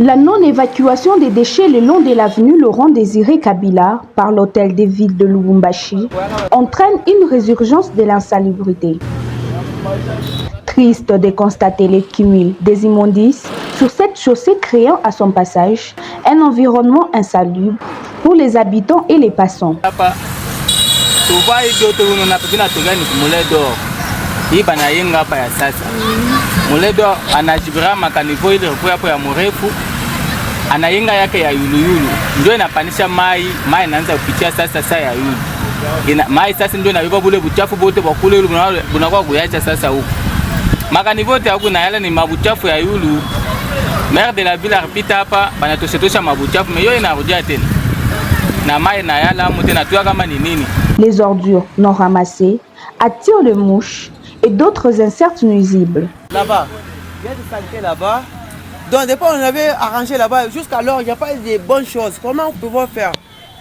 La non-évacuation des déchets le long de l'avenue Laurent-Désiré Kabila par l'hôtel des villes de Lubumbashi entraîne une résurgence de l'insalubrité. Triste de constater le cumul des immondices sur cette chaussée créant à son passage un environnement insalubre pour les habitants et les passants. Anayenga yake ya yulu ndio inapanisha mai inaanza kupitia sasa ya yulu mai sasa ndio inabeba bule buchafu bote kwa kule bunakuwa kuacha sasa huko makani vote huko na yale ni mabuchafu ya yulu. Maire de la ville arpita hapa banatoshetosha mabuchafu mais yo inarudia tena na mai na yala mute na tuya kama ni nini. Les ordures non ramassées attirent les mouches et d'autres insectes nuisibles. Là-bas, il y a des saletés là-bas. Donc, depuis on avait arrangé là-bas, jusqu'alors, il n'y a pas de bonnes choses. Comment on peut faire?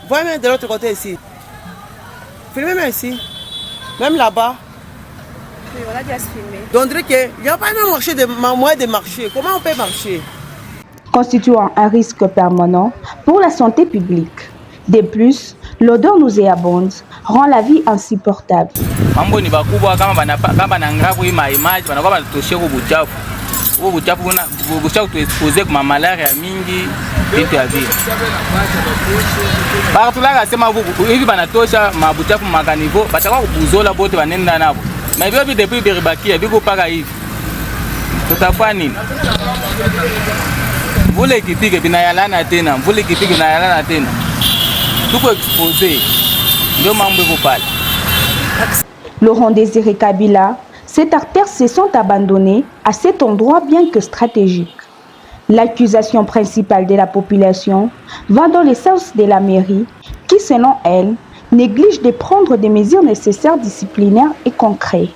Voyez même de l'autre côté ici. Filmez même ici. Même là-bas. Oui, on a déjà filmé. Donc, il n'y a pas même moyen de marcher. Comment on peut marcher? Constituant un risque permanent pour la santé publique. De plus, l'odeur nauséabonde rend la vie insupportable. Buchafu tuexpose kwa malaria mingi vitu ya vile. Partout là sema hivi banatosha mabuchafu makanivo batakuwa kubuzola bote banenda nabo. Na hivyo vipi depuis biribakia biko paka hivi. Tutafanya nini? Vule kipige binayalana tena, vule kipige binayalana tena. Tuko expose. Ndio mambo yako pale. Laurent-Désiré Kabila, ces artères se sont abandonnées à cet endroit bien que stratégique. L'accusation principale de la population va dans le sens de la mairie qui, selon elle, néglige de prendre des mesures nécessaires disciplinaires et concrètes.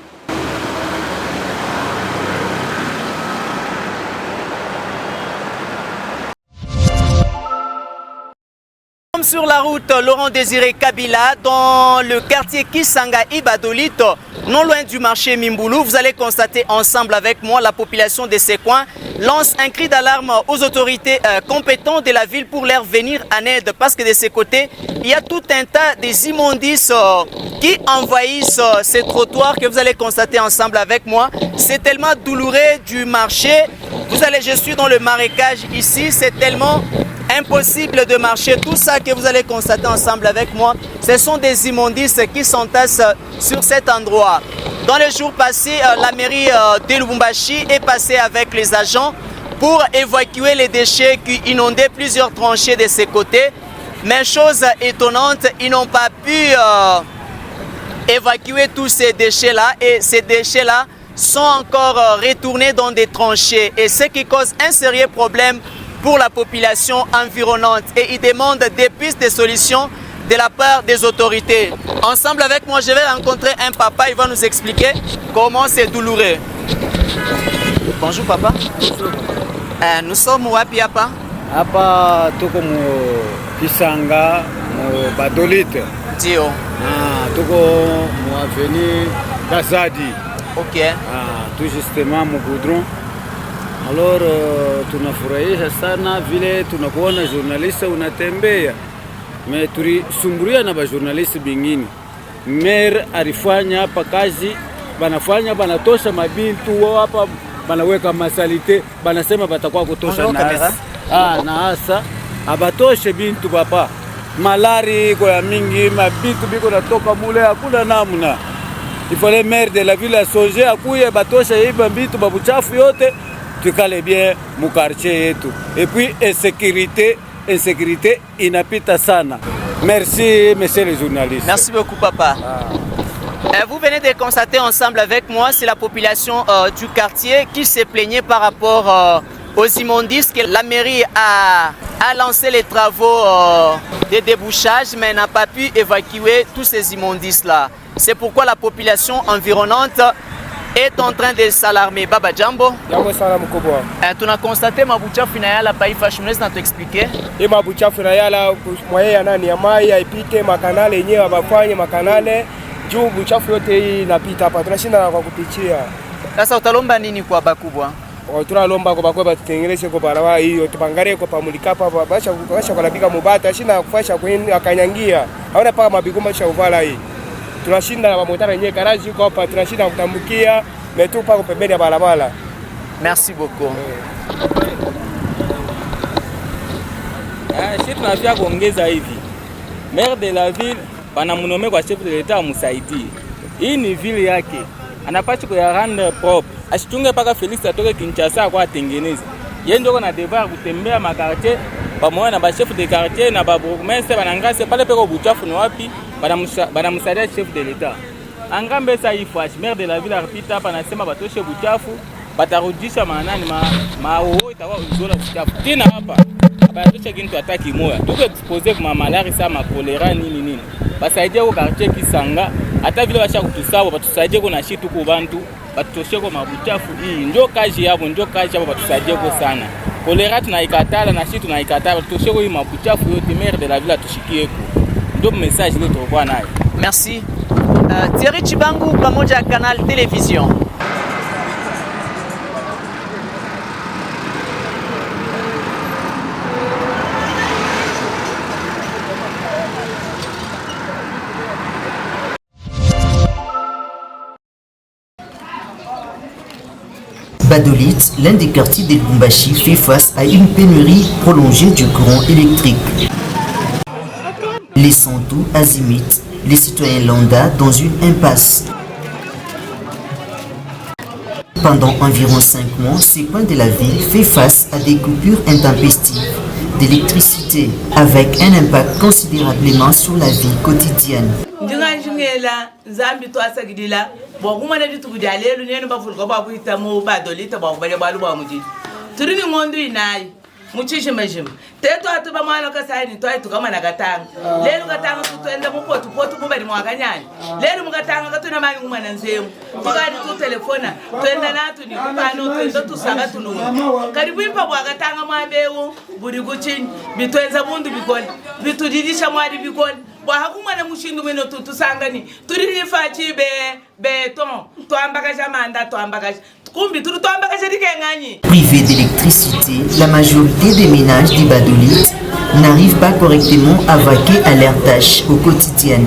Sur la route Laurent-Désiré Kabila dans le quartier Kisanga Ibadolito, non loin du marché Mimboulou. Vous allez constater ensemble avec moi la population de ces coins lance un cri d'alarme aux autorités compétentes de la ville pour leur venir en aide, parce que de ces côtés il y a tout un tas des immondices qui envahissent ces trottoirs que vous allez constater ensemble avec moi. C'est tellement douloureux du marché. Je suis dans le marécage ici, c'est tellement impossible de marcher. Tout ça que vous allez constater ensemble avec moi, ce sont des immondices qui s'entassent sur cet endroit. Dans les jours passés, la mairie de Lubumbashi est passée avec les agents pour évacuer les déchets qui inondaient plusieurs tranchées de ces côtés. Mais chose étonnante, ils n'ont pas pu évacuer tous ces déchets-là, et ces déchets-là sont encore retournés dans des tranchées, et ce qui cause un sérieux problème pour la population environnante, et ils demandent des pistes de solutions de la part des autorités. Ensemble avec moi, je vais rencontrer un papa, il va nous expliquer comment c'est douloureux. Bonjour papa. Bonjour. Nous sommes où Papa? Hapa tuko mu Kisanga mu Badolite. Dio. Tuko mu avenue Kasadi. Ok. Tout justement mu Goudron. Alors tunafurahisha sana vile tunakuona journaliste unatembea. Me tulisumburia na ba journaliste bingine. Maire alifanya hapa kazi, banatosha mabintu wao hapa, banaweka masalite, banasema batakuwa kutosha na hasa abatoshe bintu papa. Malari kwa mingi, mabitu biko natoka mule, hakuna namna. Il fallait maire de la ville songer akuye batosha hiba bintu babuchafu yote. Tukale bien mu quartier yetu. Et puis insécurité inapita sana. Merci monsieur les journalistes. Merci beaucoup papa. Vous venez de constater ensemble avec moi, c'est la population du quartier qui s'est plaignée par rapport aux immondices que la mairie a lancé les travaux de débouchage, mais n'a pas pu évacuer tous ces immondices là. C'est pourquoi la population environnante est en train de s'alarmer. Baba Jambo. Jambo sana mkubwa. Tunakonstater mabuchafu na yala pa ifa shumnesi na tuexpliquer. Mabuchafu na yala mwaye ya nani ya mai ya ipite makanale yenyewe wabafanye makanale juu buchafu yote hii inapita hapa. Tunashinda kwa kupitia. Sasa utalomba nini kwa bakubwa? tunalomba kwa bakwe batutengeneze kwa barabara hiyo, tupangare kwa pamulika hapa basha kulabika mubata shina kufasha kwenda akanyangia haona paka mabigoma sha uvala hii. Tunashinda na bamotara yenyewe karaji kwa hapa, tunashinda kutambukia metupa kwa pembeni ya barabara. Merci beaucoup. Sisi tunafia kuongeza hivi. Maire de la ville banamunome kwa chef de l'etat amsaidie. Hii ni ville yake. Anapaswa kuyaranda propre. Asichunge paka Felix atoke Kinshasa kwa atengeneze. Yeye ndio na devoir kutembea makartier pamoja na ba chef de quartier na ba bourgmestre banangase pale peko buchafu ni wapi banamsaidia chef de l'etat. Angambe sa ifash maire de la ville arpita hapa anasema batoshe buchafu batarudisha manani maoo itakuwa uzola buchafu. Tena hapa batoshe kintu ataki moya. Tuko expose kwa malaria sama kolera nini. Basaidie kwa quartier Kisanga hata vile basha kutusaba batusaidie kwa shitu kwa bantu batoshe kwa mabuchafu hii ndio kazi yabo batusaidie kwa sana. Kolera tunaikatala na shitu tunaikatala batoshe kwa mabuchafu yote maire de la ville atushikie kwa. Ndio message leo tulikuwa nayo. Merci. Thierry Chibangu pamoja Canal Télévision. Badolit, l'un des quartiers de Lubumbashi, fait face à une pénurie prolongée du courant électrique. Laissant tout azimut, les citoyens lambda dans une impasse. Pendant environ 5 mois, ces points de la ville fait face à des coupures intempestives d'électricité avec un impact considérablement sur la vie quotidienne. muchishimejima teto atuba mwana kasaini twai tukamana katanga lero katanga tutenda mupoto kubali mwakanyani lero mukatanga katuna mani umwana nzemu tukali tu telefona twenda natu ni kupano twenda tusanga tulungu karibu impa bwakatanga mwambewo buri guchini bitwenza bundu bikoni bitudidisha mwari bikoni bwahakumwana mushindu mwino tutusangani turilifachi beton twambaka jamanda twambaka Privés d'électricité, la majorité des ménages du Badolit n'arrivent pas correctement à vaquer à leurs tâches au quotidien.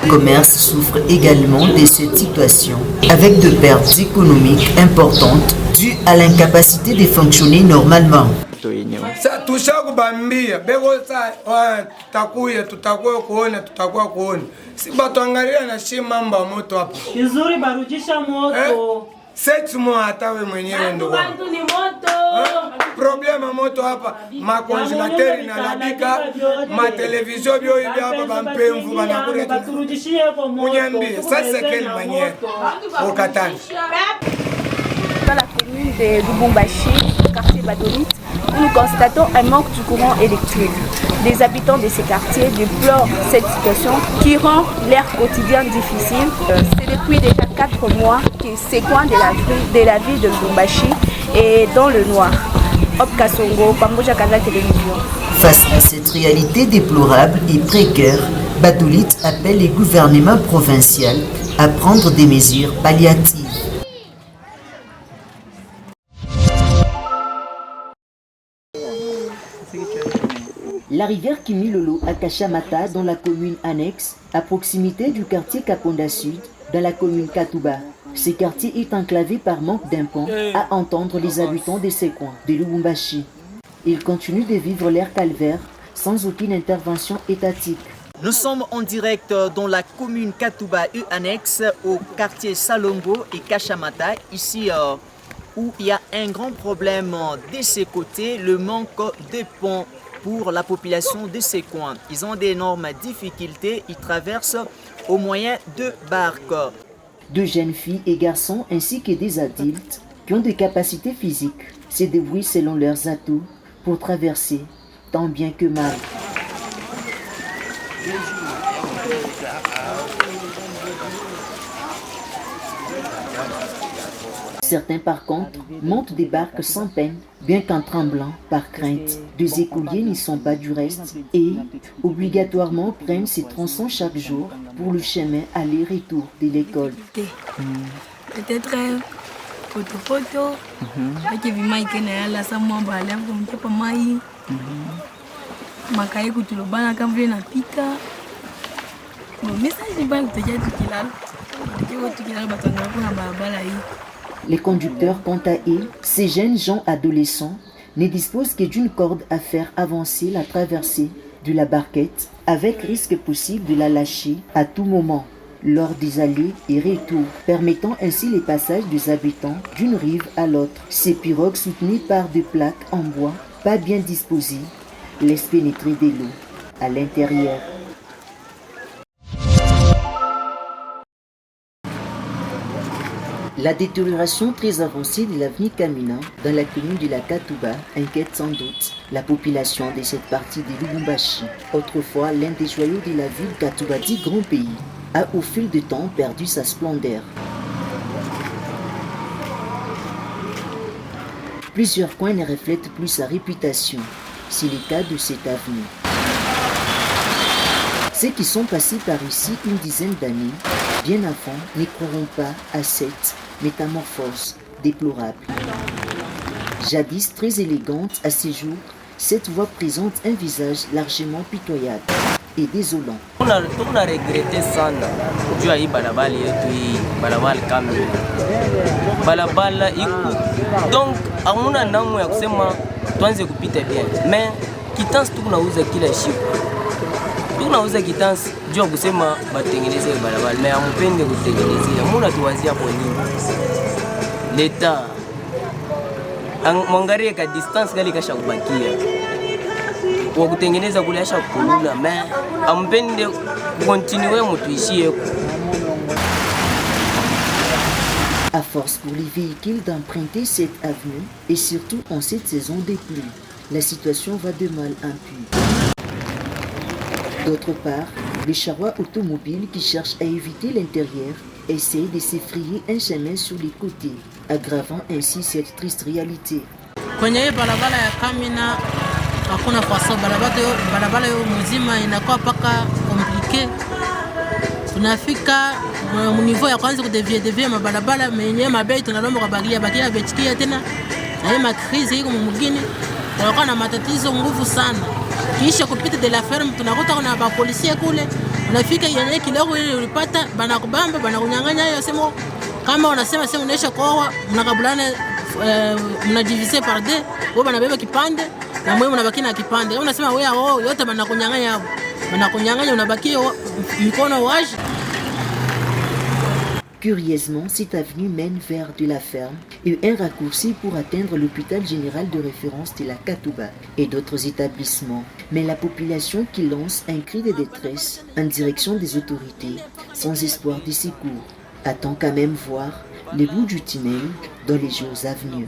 Le commerce souffre également de cette situation, avec de pertes économiques importantes dues à l'incapacité de fonctionner normalement. Setu mo hata we mwenyewe ndo problema moto hapa makonjelateri na labika matelevision bio hivi hapa bampemvu banakure unyambie ça c'est quelle manière au Katanga. Dans la commune de Lubumbashi, quartier Badolit, nous constatons un manque du courant électrique. Les habitants de ces quartiers déplorent cette situation qui rend leur quotidien difficile. C'est depuis déjà 4 mois que ces coins de la ville de Lubumbashi est dans le noir. Hop Kasongo, Pamboja Canal Télévision. Face à cette réalité déplorable et précaire, Badolit appelle les gouvernements provinciaux à prendre des mesures palliatives. La rivière Kimilolo à Kashamata dans la commune annexe, à proximité du quartier Kaponda Sud, dans la commune Katouba. Ce quartier est enclavé par manque d'un pont à entendre les habitants de ces coins de Lubumbashi. Ils continuent de vivre leur calvaire sans aucune intervention étatique. Nous sommes en direct dans la commune Katouba U annexe au quartier Salongo et Kashamata, ici où il y a un grand problème de ces côtés, le manque de ponts pour la population de ces coins. Ils ont d'énormes difficultés, ils traversent au moyen de barques. 2 jeunes filles et garçons ainsi que des adultes qui ont des capacités physiques se débrouillent selon leurs atouts pour traverser tant bien que mal. Certains par contre montent des barques sans peine, bien qu'en tremblant par crainte. 2 écoliers n'y sont pas du reste et obligatoirement prennent ces tronçons chaque jour pour le chemin aller-retour de l'école. Peut-être foto ake vimai kena yala sa mwamba alafu mkepa mai makai kutulobana kama vile napika bon message bali tuja tukilala tukilala batanga kuna barabara hii. Les conducteurs, quant à eux, ces jeunes gens adolescents, ne disposent que d'une corde à faire avancer la traversée de la barquette, avec risque possible de la lâcher à tout moment lors des allées et retours, permettant ainsi les passages des habitants d'une rive à l'autre. Ces pirogues soutenues par des plaques en bois, pas bien disposées, laissent pénétrer de l'eau à l'intérieur. La détérioration très avancée de l'avenue Kamina dans la commune de la Katouba inquiète sans doute la population de cette partie de Lubumbashi. Autrefois, l'un des joyaux de la ville Katouba dit grand pays a au fil du temps perdu sa splendeur. Plusieurs coins ne reflètent plus sa réputation. C'est le cas de cette avenue. Ceux qui sont passés par ici une dizaine d'années, bien avant, ne croiront pas à cette métamorphose déplorable. Jadis très élégante, à ces jours, cette voie présente un visage largement pitoyable et désolant. On a regretté ça, juu ya hii barabara yetu hii barabara kamili. Barabara iko donc hamuna namna ya kusema tuanze kupita bien. Mais kitansi tunauza kila siku. Tunauza kitansi juu ya kusema batengeneze barabara. Mais hamupende kutengenezea. Muna tuwazia kwa nini? Leta mwangalie ka distance gali kasha kubakia. Kwa kutengeneza kule asha kulula mais ampende continuer mutuishie. À force pour les véhicules d'emprunter cette avenue et surtout en cette saison des pluies, la situation va de mal en pis. D'autre part, les charrois automobiles qui cherchent à éviter l'intérieur essayent de se frayer un chemin sur les côtés, aggravant ainsi cette triste réalité. Kwenye barabara ya Kamina hakuna faso, barabara yo mzima inakuwa paka komplike. Tunafika niveau ya kwanza kudevie mabarabara menye mabei tunalomba kwa bakia bechikia tena na hii makrizi hii mwingine tunakuwa na matatizo nguvu sana. Kisha kupita de la ferme tunakuta kuna ba polisi kule, unafika yenye kidogo ile ulipata banakubamba banakunyang'anya hiyo sema kama unasema sema unaisha kwa mnakabulana mnadivise par deux, wewe banabeba kipande na mwe mnabaki na kipande. Kama unasema wewe yote banakunyang'anya hapo. Banakunyang'anya unabaki mikono wazi. Curieusement, cette avenue mène vers de la ferme et un raccourci pour atteindre l'hôpital général de référence de la Katouba et d'autres établissements. Mais la population qui lance un cri de détresse en direction des autorités, sans espoir de secours, attend quand même voir le bout du tunnel dans les jours à venir.